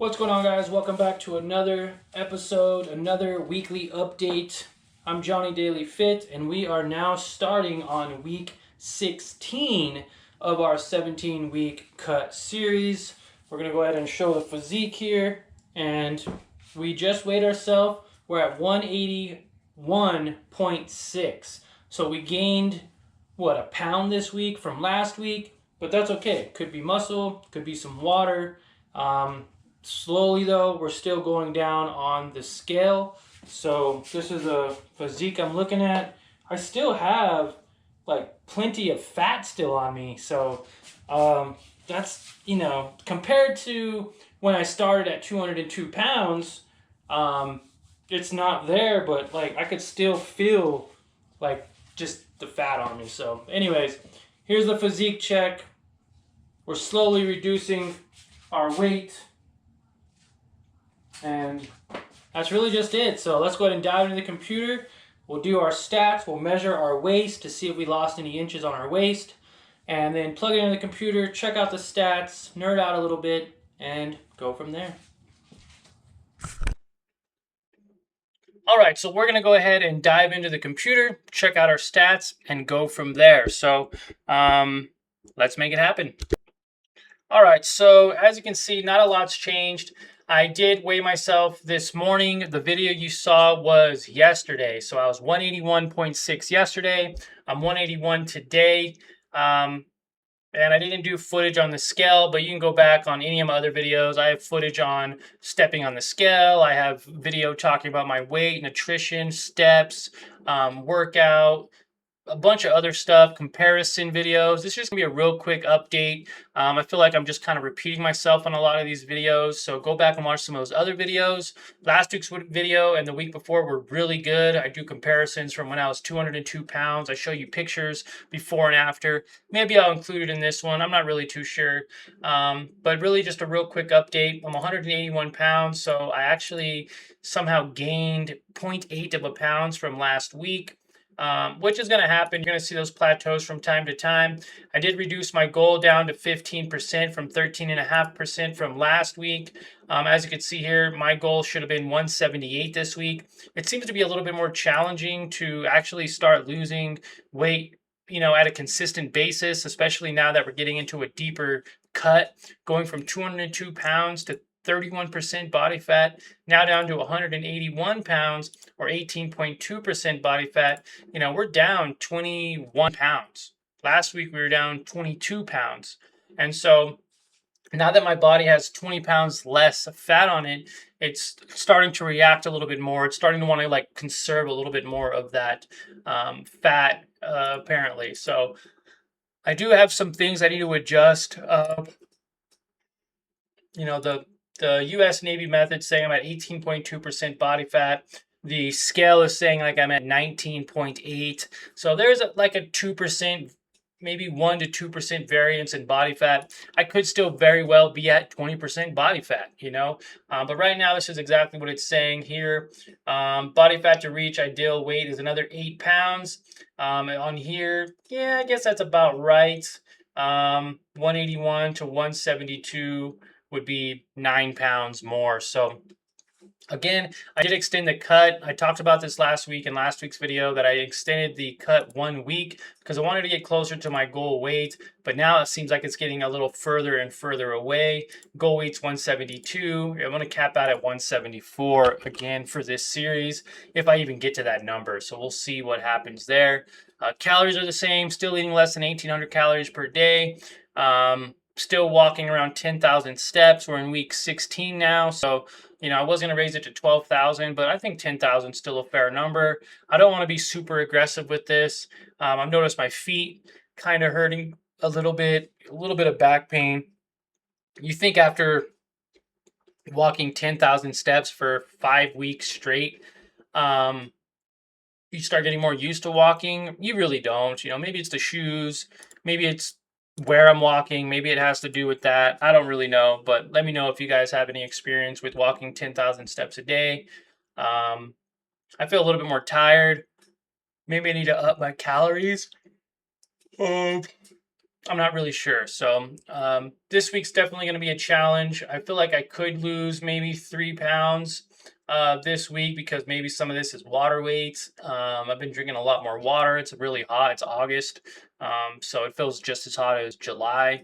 What's going on, guys? Welcome back to another episode, another weekly update. I'm Johnny Daily Fit, and we are now starting on week 16 of our 17-week cut series. We're going to go ahead and show the physique here, and we just weighed ourselves. We're at 181.6. So we gained, a pound this week from last week, but that's okay. Could be muscle, could be some water. Slowly though, we're still going down on the scale. So this is a physique I'm looking at. I still have like plenty of fat still on me. So that's, compared to when I started at 202 pounds, it's not there, but like I could still feel like just the fat on me. So anyways, here's the physique check. We're slowly reducing our weight. And that's really just it. So let's go ahead and dive into the computer. We'll do our stats. We'll measure our waist to see if we lost any inches on our waist. And then plug it into the computer, check out the stats, nerd out a little bit, and go from there. All right, so we're going to go ahead and dive into the computer, check out our stats, and go from there. So let's make it happen. All right, so as you can see, not a lot's changed. I did weigh myself this morning. The video you saw was yesterday. So I was 181.6 yesterday. I'm 181 today. And I didn't do footage on the scale, but you can go back on any of my other videos. I have footage on stepping on the scale. I have video talking about my weight, nutrition, steps, workout, a bunch of other stuff, comparison videos. This is just gonna be a real quick update. I feel like I'm just kind of repeating myself on a lot of these videos, so go back and watch some of those other videos. Last week's video and the week before were really good. I do comparisons from when I was 202 pounds. I show you pictures before and after. Maybe I'll include it in this one. I'm not really too sure. But really just a real quick update. I'm 181 pounds, so I actually somehow gained 0.8 of a pounds from last week. Which is going to happen. You're going to see those plateaus from time to time. I did reduce my goal down to 15% from 13.5% from last week. As you can see here, my goal should have been 178 this week. It seems to be a little bit more challenging to actually start losing weight, at a consistent basis, especially now that we're getting into a deeper cut, going from 202 pounds to 31% body fat, now down to 181 pounds or 18.2% body fat. We're down 21 pounds. Last week we were down 22 pounds. And so now that my body has 20 pounds less fat on it, it's starting to react a little bit more. It's starting to want to conserve a little bit more of that fat, apparently. So I do have some things I need to adjust. The U.S. Navy method saying I'm at 18.2% body fat. The scale is saying I'm at 19.8. So there's a 2%, maybe 1 to 2% variance in body fat. I could still very well be at 20% body fat, But right now, this is exactly what it's saying here. Body fat to reach ideal weight is another 8 pounds. On here, yeah, I guess that's about right. 181 to 172 would be 9 pounds more. So again, I did extend the cut. I talked about this last week in last week's video that I extended the cut 1 week because I wanted to get closer to my goal weight, but now it seems like it's getting a little further and further away. Goal weight's 172. I'm going to cap out at 174 again for this series if I even get to that number. So we'll see what happens there. Calories are the same, still eating less than 1,800 calories per day. Still walking around 10,000 steps. We're in week 16 now. So, I was going to raise it to 12,000, but I think 10,000 is still a fair number. I don't want to be super aggressive with this. I've noticed my feet kind of hurting a little bit of back pain. You think after walking 10,000 steps for 5 weeks straight, you start getting more used to walking. You really don't. Maybe it's the shoes. Maybe it's where I'm walking. Maybe it has to do with that. I don't really know, but let me know if you guys have any experience with walking 10,000 steps a day. I feel a little bit more tired. Maybe I need to up my calories. I'm not really sure. So this week's definitely going to be a challenge. I feel like I could lose maybe 3 pounds this week because maybe some of this is water weight. I've been drinking a lot more water. It's really hot. It's August, so it feels just as hot as July,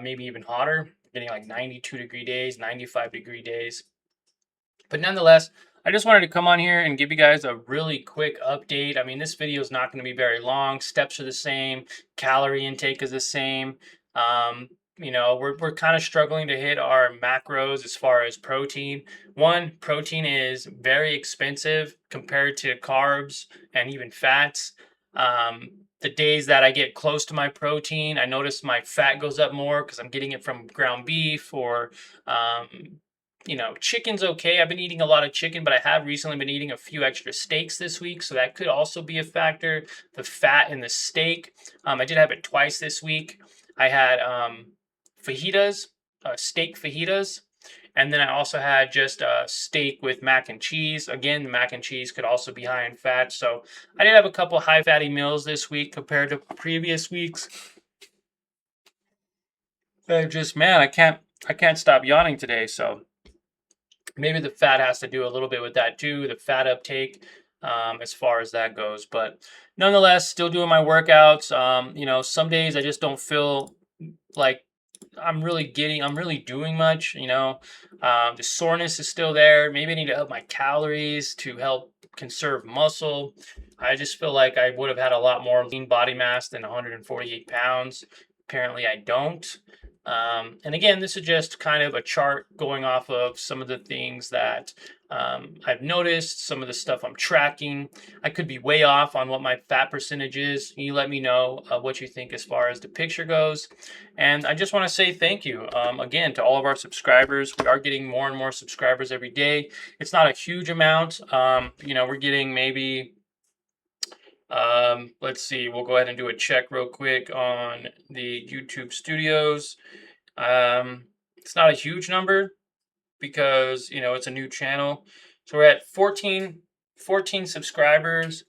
maybe even hotter. Getting like 92-degree days, 95-degree days. But nonetheless, I just wanted to come on here and give you guys a really quick update. I mean, this video is not going to be very long. Steps are the same. Calorie intake is the same. We're kind of struggling to hit our macros as far as protein. One, protein is very expensive compared to carbs and even fats. The days that I get close to my protein, I notice my fat goes up more because I'm getting it from ground beef or chicken's okay. I've been eating a lot of chicken, but I have recently been eating a few extra steaks this week, so that could also be a factor. The fat in the steak. I did have it twice this week. I had fajitas, steak fajitas, and then I also had just a steak with mac and cheese. Again, the mac and cheese could also be high in fat, so I did have a couple high fatty meals this week compared to previous weeks. Just man, I can't stop yawning today, so maybe the fat has to do a little bit with that too, the fat uptake, as far as that goes. But nonetheless, still doing my workouts. Some days I just don't feel like I'm really doing much. The soreness is still there. Maybe I need to up my calories to help conserve muscle. I just feel like I would have had a lot more lean body mass than 148 pounds. Apparently, I don't. And again, this is just kind of a chart going off of some of the things that I've noticed, some of the stuff I'm tracking. I could be way off on what my fat percentage is. You let me know what you think as far as the picture goes. And I just want to say thank you again to all of our subscribers. We are getting more and more subscribers every day. It's not a huge amount. We're getting maybe let's see, we'll go ahead and do a check real quick on the YouTube studios. It's not a huge number because, it's a new channel. So we're at 14 subscribers.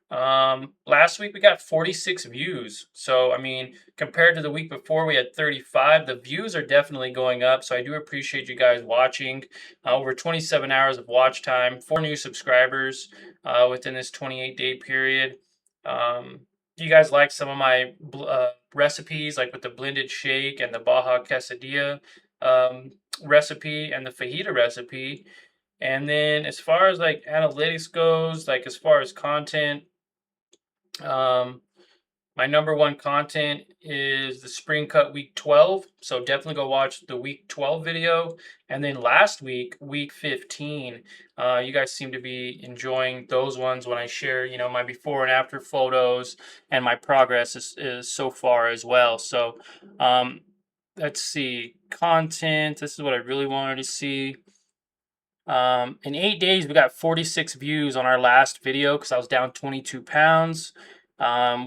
Last week we got 46 views. So, I mean, compared to the week before, we had 35. The views are definitely going up. So I do appreciate you guys watching. Over 27 hours of watch time, 4 new subscribers within this 28-day period. Do you guys like some of my recipes, like with the blended shake and the Baja quesadilla recipe and the fajita recipe? And then as far as like analytics goes, like as far as content, um, my number one content is the spring cut week 12. So definitely go watch the week 12 video. And then last week, week 15, you guys seem to be enjoying those ones when I share, my before and after photos and my progress is so far as well. So let's see, content. This is what I really wanted to see. In 8 days, we got 46 views on our last video because I was down 22 pounds.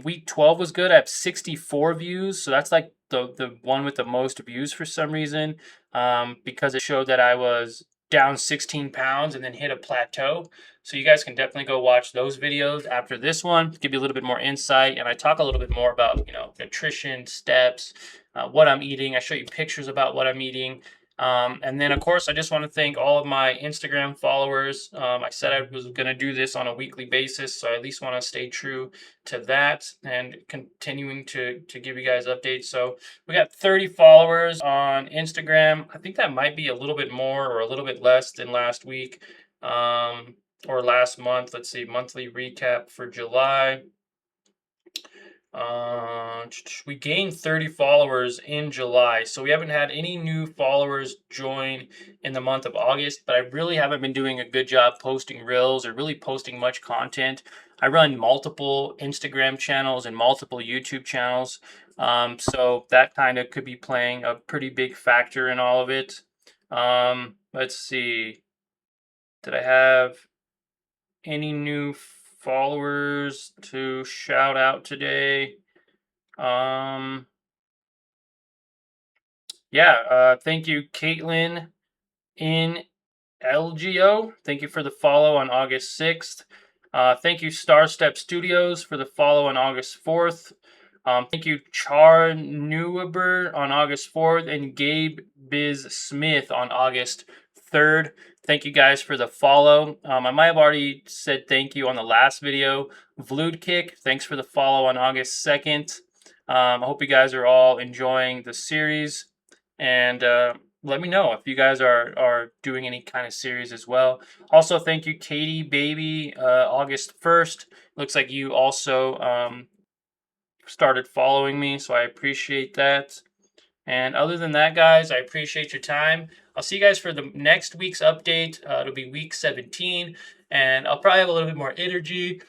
Week 12 was good. I have 64 views. So that's like the one with the most views for some reason, because it showed that I was down 16 pounds and then hit a plateau. So you guys can definitely go watch those videos after this one, give you a little bit more insight. And I talk a little bit more about, nutrition, steps, what I'm eating. I show you pictures about what I'm eating. And then, of course, I just want to thank all of my Instagram followers. I said I was going to do this on a weekly basis, so I at least want to stay true to that and continuing to give you guys updates. So we got 30 followers on Instagram. I think that might be a little bit more or a little bit less than last week or last month. Let's see, monthly recap for July. We gained 30 followers in July, so we haven't had any new followers join in the month of August, but I really haven't been doing a good job posting reels or really posting much content. I run multiple Instagram channels and multiple YouTube channels, so that kind of could be playing a pretty big factor in all of it. Let's see, did I have any new followers to shout out today? Thank you, Caitlin in LGO. Thank you for the follow on August 6th. Thank you, Star Step Studios, for the follow on August 4th. Thank you, Char Neweber on August 4th and Gabe Biz Smith on August 3rd. Thank you guys for the follow. I might have already said thank you on the last video. Vlood Kick, thanks for the follow on August 2nd. I hope you guys are all enjoying the series. And let me know if you guys are doing any kind of series as well. Also, thank you, Katie Baby, August 1st. Looks like you also started following me, so I appreciate that. And other than that, guys, I appreciate your time. I'll see you guys for the next week's update. It'll be week 17, and I'll probably have a little bit more energy.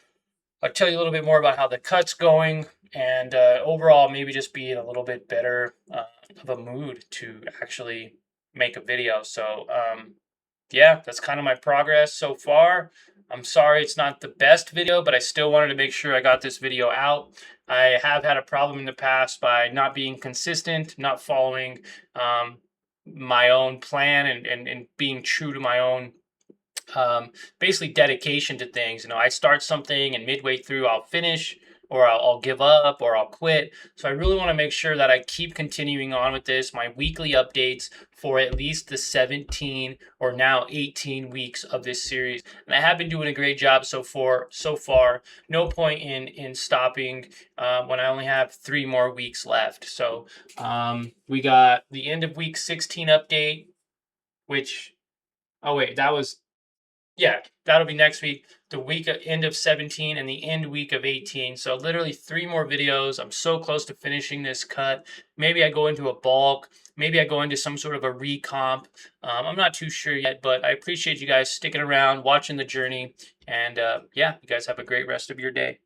I'll tell you a little bit more about how the cut's going, and overall, maybe just be in a little bit better of a mood to actually make a video. So, yeah, that's kind of my progress so far. I'm sorry it's not the best video, but I still wanted to make sure I got this video out. I have had a problem in the past by not being consistent, not following my own plan, and being true to my own basically dedication to things. You know, I start something and midway through I'll finish, or I'll give up, or I'll quit. So I really want to make sure that I keep continuing on with this, my weekly updates for at least the 17 or now 18 weeks of this series. And I have been doing a great job so far. No point in stopping when I only have 3 more weeks left. So we got the end of week 16 update, which, oh wait, that was, yeah, that'll be next week. The week of end of 17 and the end week of 18. So literally 3 more videos. I'm so close to finishing this cut. Maybe I go into a bulk. Maybe I go into some sort of a recomp. I'm not too sure yet, but I appreciate you guys sticking around, watching the journey. And yeah, you guys have a great rest of your day.